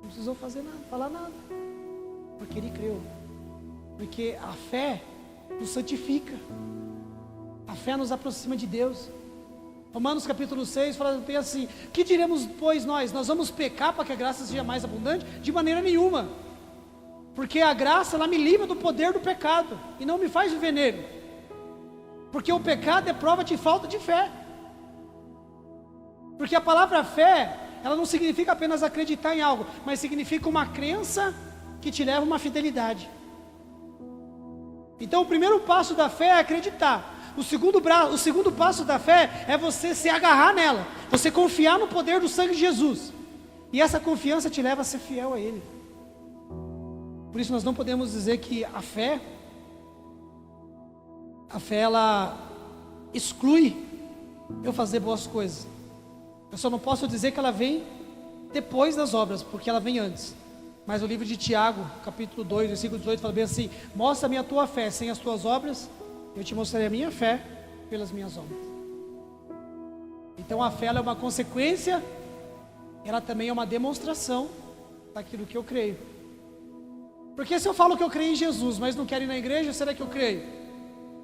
Não precisou fazer nada, falar nada. Porque ele creu. Porque a fé nos santifica. A fé nos aproxima de Deus. Romanos capítulo 6 fala bem assim, que diremos pois nós? Nós vamos pecar para que a graça seja mais abundante? De maneira nenhuma. Porque a graça, ela me livra do poder do pecado e não me faz viver nele. Porque o pecado é prova de falta de fé. Porque a palavra fé, ela não significa apenas acreditar em algo, mas significa uma crença que te leva a uma fidelidade. Então o primeiro passo da fé é acreditar. O segundo passo da fé é você se agarrar nela, você confiar no poder do sangue de Jesus. E essa confiança te leva a ser fiel a Ele. Por isso nós não podemos dizer que a fé ela exclui eu fazer boas coisas. Eu só não posso dizer que ela vem depois das obras, porque ela vem antes. Mas o livro de Tiago, capítulo 2, versículo 18, fala bem assim, mostra-me a tua fé sem as tuas obras, eu te mostrarei a minha fé pelas minhas obras. Então a fé ela é uma consequência, ela também é uma demonstração daquilo que eu creio. Porque se eu falo que eu creio em Jesus, mas não quero ir na igreja, será que eu creio?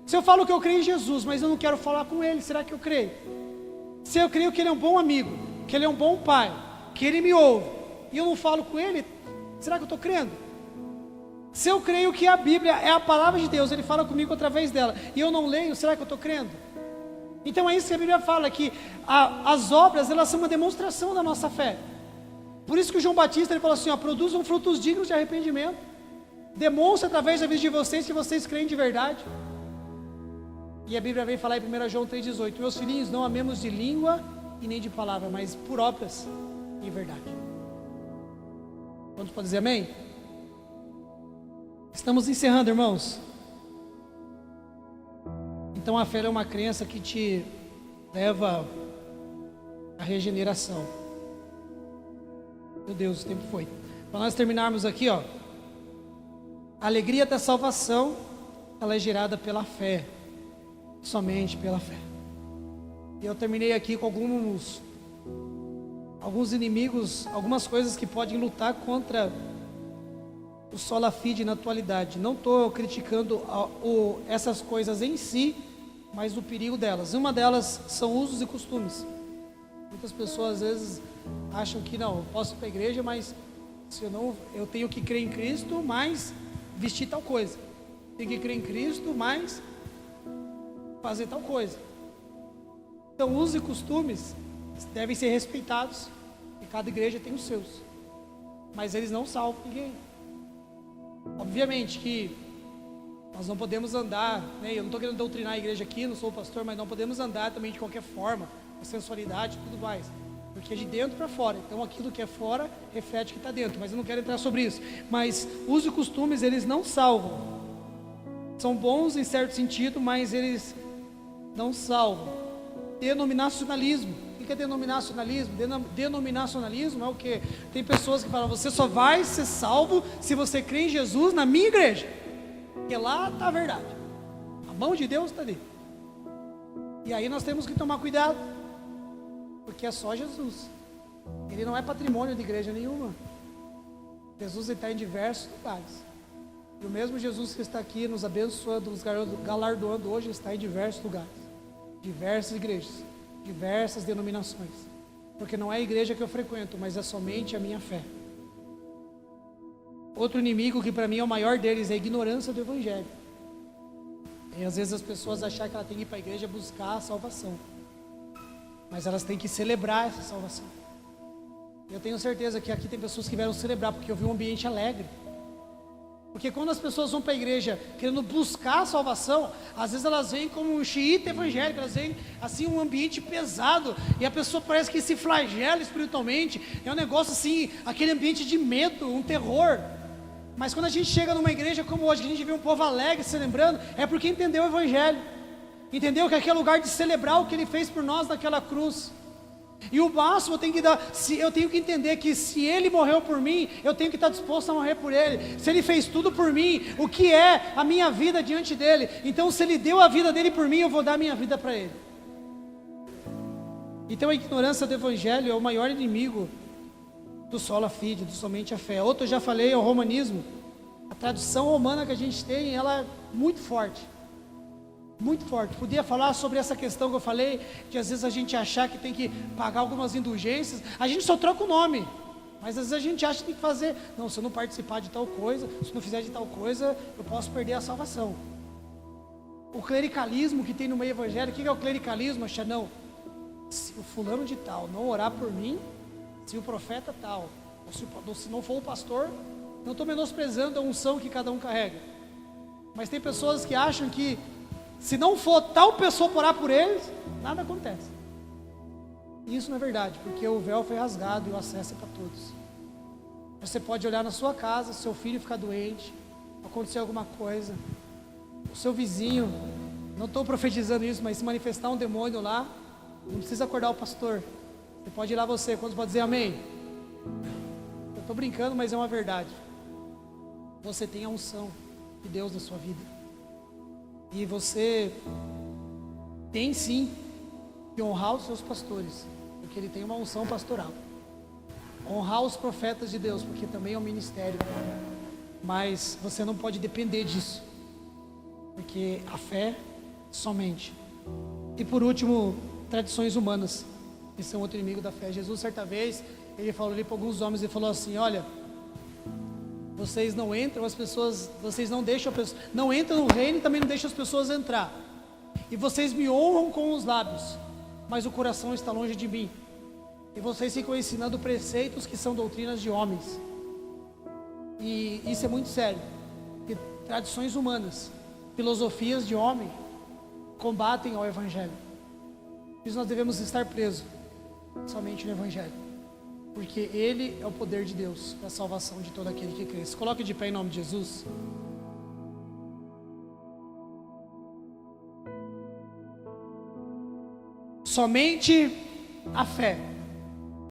Se eu falo que eu creio em Jesus, mas eu não quero falar com Ele, será que eu creio? Se eu creio que Ele é um bom amigo, que Ele é um bom pai, que Ele me ouve, e eu não falo com Ele, será que eu estou crendo? Se eu creio que a Bíblia é a palavra de Deus, Ele fala comigo através dela, e eu não leio, será que eu estou crendo? Então é isso que a Bíblia fala, que as obras, elas são uma demonstração da nossa fé. Por isso que o João Batista, ele fala assim, produzam frutos dignos de arrependimento. Demonstra através da vida de vocês que vocês creem de verdade. E a Bíblia vem falar em 1 João 3,18, meus filhinhos, não amemos de língua e nem de palavra, mas por obras e verdade. Quantos podem dizer amém? Estamos encerrando, irmãos. Então a fé é uma crença que te leva à regeneração. Meu Deus, o tempo foi. Para nós terminarmos aqui, a alegria da salvação, ela é gerada pela fé. Somente pela fé. E eu terminei aqui com alguns inimigos, algumas coisas que podem lutar contra o sola fide na atualidade. Não estou criticando essas coisas em si, mas o perigo delas. Uma delas são usos e costumes. Muitas pessoas às vezes acham que não, eu posso ir para a igreja, mas se eu não, eu tenho que crer em Cristo, mas vestir tal coisa. Tenho que crer em Cristo, mas fazer tal coisa. Então, usos e costumes devem ser respeitados, e cada igreja tem os seus, mas eles não salvam ninguém. Obviamente que nós não podemos andar, né? Eu não estou querendo doutrinar a igreja aqui, não sou o pastor, mas não podemos andar também de qualquer forma, com sensualidade e tudo mais, porque é de dentro para fora. Então aquilo que é fora reflete o que está dentro, mas eu não quero entrar sobre isso. Mas usos e costumes, eles não salvam. São bons em certo sentido, mas eles não salvam. Denominacionalismo. O que é denominacionalismo? Denominacionalismo é o que? Tem pessoas que falam, você só vai ser salvo se você crê em Jesus na minha igreja, porque lá está a verdade, a mão de Deus está ali. E aí nós temos que tomar cuidado, porque é só Jesus, ele não é patrimônio de igreja nenhuma. Jesus está em diversos lugares, e o mesmo Jesus que está aqui nos abençoando, nos galardoando hoje, está em diversos lugares, diversas igrejas, diversas denominações, porque não é a igreja que eu frequento, mas é somente a minha fé. Outro inimigo que para mim é o maior deles é a ignorância do Evangelho. E às vezes as pessoas acham que ela tem que ir para a igreja buscar a salvação, mas elas têm que celebrar essa salvação. Eu tenho certeza que aqui tem pessoas que vieram celebrar, porque eu vi um ambiente alegre. Porque quando as pessoas vão para a igreja querendo buscar a salvação, às vezes elas vêm como um xiita evangélico, elas vêm assim um ambiente pesado, e a pessoa parece que se flagela espiritualmente, é um negócio assim, aquele ambiente de medo, um terror. Mas quando a gente chega numa igreja como hoje, que a gente vê um povo alegre se lembrando, é porque entendeu o Evangelho, entendeu que aquele é o lugar de celebrar o que Ele fez por nós naquela cruz. E o máximo eu tenho que entender que se Ele morreu por mim, eu tenho que estar disposto a morrer por Ele. Se Ele fez tudo por mim, o que é a minha vida diante dEle? Então se Ele deu a vida dEle por mim, eu vou dar a minha vida para Ele. Então a ignorância do Evangelho é o maior inimigo do sola fide, do somente a fé. Outro eu já falei, é o romanismo. A tradução romana que a gente tem, ela é muito forte. Muito forte. Podia falar sobre essa questão que eu falei, de às vezes a gente achar que tem que pagar algumas indulgências. A gente só troca o nome, mas às vezes a gente acha que tem que fazer. Não, se eu não participar de tal coisa, se eu não fizer de tal coisa, eu posso perder a salvação. O clericalismo que tem no meio evangélico, o que é o clericalismo? Achar, não, se o fulano de tal não orar por mim, se o profeta ou se não for o pastor, não estou menosprezando a unção que cada um carrega, mas tem pessoas que acham que se não for tal pessoa orar por eles, nada acontece. E isso não é verdade, porque o véu foi rasgado e o acesso é para todos. Você pode olhar na sua casa, seu filho ficar doente, acontecer alguma coisa, o seu vizinho, não estou profetizando isso, mas se manifestar um demônio lá, não precisa acordar o pastor. Você pode ir lá você, quantos pode dizer amém? Eu estou brincando, mas é uma verdade. Você tem a unção de Deus na sua vida. E você tem sim que honrar os seus pastores, porque ele tem uma unção pastoral. Honrar os profetas de Deus, porque também é um ministério. Mas você não pode depender disso, porque a fé somente. E por último, tradições humanas. Esse é um outro inimigo da fé. Jesus, certa vez, ele falou ali para alguns homens, ele falou assim, olha, vocês não entram, as pessoas, vocês não deixam, não entram no reino e também não deixam as pessoas entrar. E vocês me honram com os lábios, mas o coração está longe de mim. E vocês ficam ensinando preceitos que são doutrinas de homens. E isso é muito sério. Porque tradições humanas, filosofias de homem, combatem ao Evangelho. Por isso nós devemos estar presos somente no Evangelho, porque Ele é o poder de Deus para a salvação de todo aquele que crê. Se coloque de pé em nome de Jesus. Somente a fé